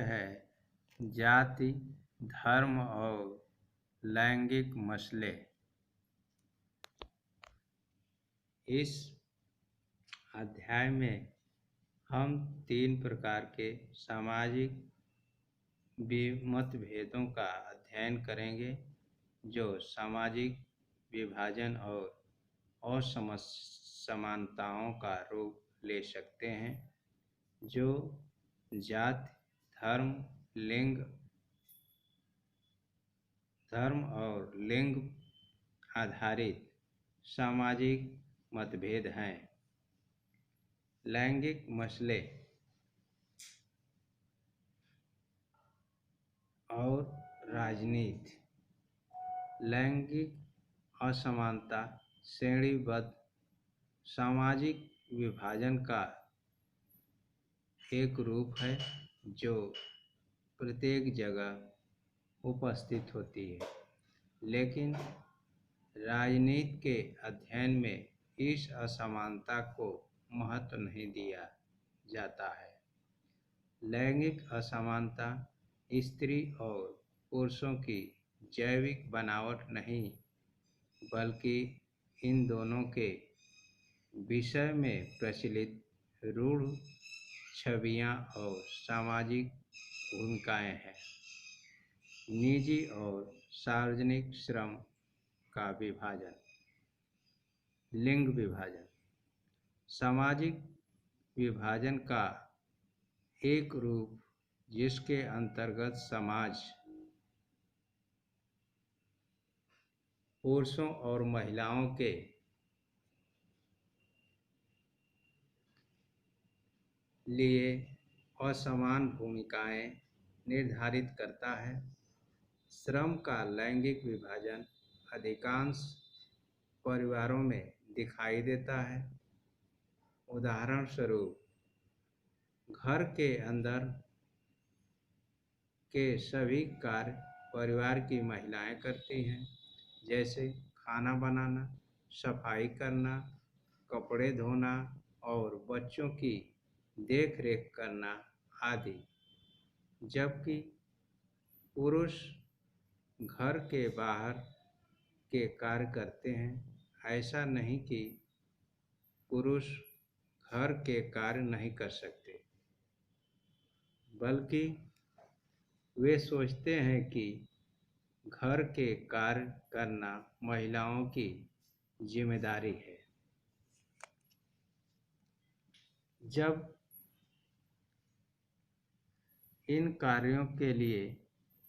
है जाति, धर्म और लैंगिक मसले। इस अध्याय में हम 3 प्रकार के सामाजिक मतभेदों का अध्ययन करेंगे जो सामाजिक विभाजन और असमानताओं का रूप ले सकते हैं, जो जाति, धर्म और लिंग आधारित सामाजिक मतभेद हैं। लैंगिक मसले और राजनीति। लैंगिक असमानता श्रेणीबद्ध सामाजिक विभाजन का एक रूप है जो प्रत्येक जगह उपस्थित होती है, लेकिन राजनीति के अध्ययन में इस असमानता को महत्व नहीं दिया जाता है। लैंगिक असमानता स्त्री और पुरुषों की जैविक बनावट नहीं, बल्कि इन दोनों के विषय में प्रचलित रूढ़ छवियां और सामाजिक भूमिकाएं हैं। निजी और सार्वजनिक श्रम का विभाजन। लिंग विभाजन सामाजिक विभाजन का एक रूप जिसके अंतर्गत समाज पुरुषों और महिलाओं के लिए असमान भूमिकाएं निर्धारित करता है। श्रम का लैंगिक विभाजन अधिकांश परिवारों में दिखाई देता है। उदाहरण स्वरूप, घर के अंदर के सभी कार्य परिवार की महिलाएं करती हैं, जैसे खाना बनाना, सफाई करना, कपड़े धोना और बच्चों की देखरेख करना आदि, जबकि पुरुष घर के बाहर के कार्य करते हैं। ऐसा नहीं कि पुरुष घर के कार्य नहीं कर सकते, बल्कि वे सोचते हैं कि घर के कार्य करना महिलाओं की जिम्मेदारी है। जब इन कार्यों के लिए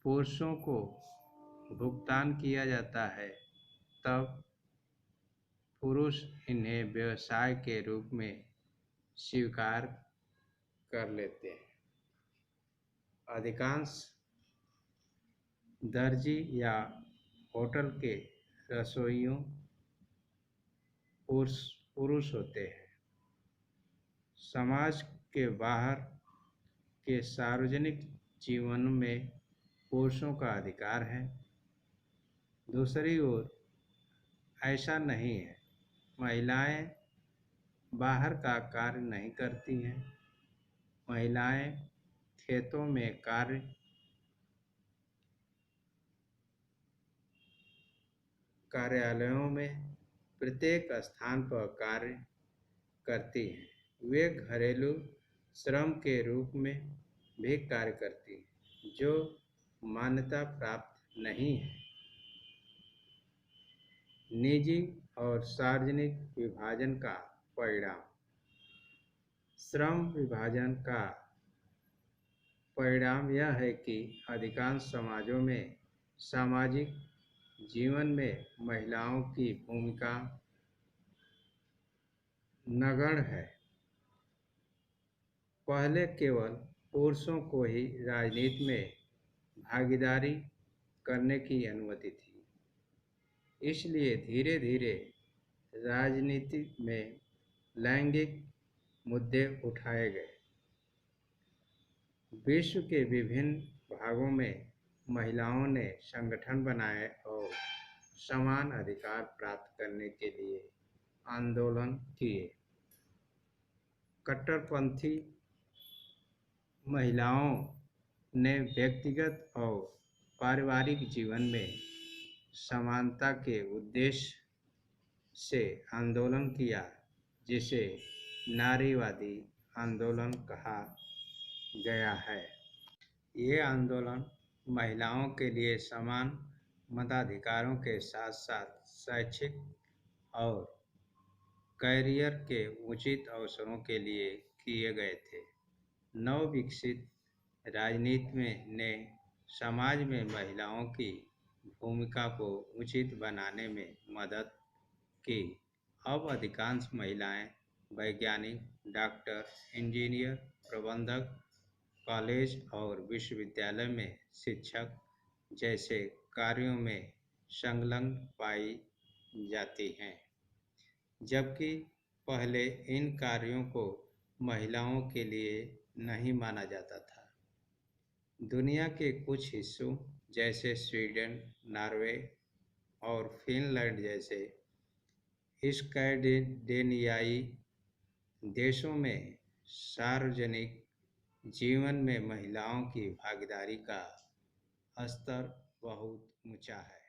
पुरुषों को भुगतान किया जाता है, तब पुरुष इन्हें व्यवसाय के रूप में स्वीकार कर लेते हैं। अधिकांश दर्जी या होटल के रसोइयों पुरुष होते हैं। समाज के बाहर के सार्वजनिक जीवन में पुरुषों का अधिकार है। दूसरी ओर ऐसा नहीं है। महिलाएं बाहर का कार्य नहीं करती हैं। महिलाएं खेतों में कार्यालयों में प्रत्येक स्थान पर कार्य करती हैं। वे घरेलू श्रम के रूप में भी कार्य करती हैं, जो मान्यता प्राप्त नहीं है। निजी और सार्वजनिक विभाजन का परिणाम। श्रम विभाजन का परिणाम यह है कि अधिकांश समाजों में सामाजिक जीवन में महिलाओं की भूमिका नगण्य है। पहले केवल पुरुषों को ही राजनीति में भागीदारी करने की अनुमति थी, इसलिए धीरे धीरे राजनीति में लैंगिक मुद्दे उठाए गए। विश्व के विभिन्न भागों में महिलाओं ने संगठन बनाए और समान अधिकार प्राप्त करने के लिए आंदोलन किए। कट्टरपंथी महिलाओं ने व्यक्तिगत और पारिवारिक जीवन में समानता के उद्देश्य से आंदोलन किया, जिसे नारीवादी आंदोलन कहा गया है। ये आंदोलन महिलाओं के लिए समान मताधिकारों के साथ-साथ शैक्षिक और कैरियर के उचित अवसरों के लिए किए गए थे। नवविकसित राजनीति ने समाज में महिलाओं की भूमिका को उचित बनाने में मदद की। अब अधिकांश महिलाएं वैज्ञानिक, डॉक्टर, इंजीनियर, प्रबंधक, कॉलेज और विश्वविद्यालय में शिक्षक जैसे कार्यों में संलग्न पाई जाती हैं, जबकि पहले इन कार्यों को महिलाओं के लिए नहीं माना जाता था। दुनिया के कुछ हिस्सों जैसे स्वीडन, नॉर्वे और फिनलैंड जैसे स्कैंडिनेवियाई देशों में सार्वजनिक जीवन में महिलाओं की भागीदारी का स्तर बहुत ऊंचा है।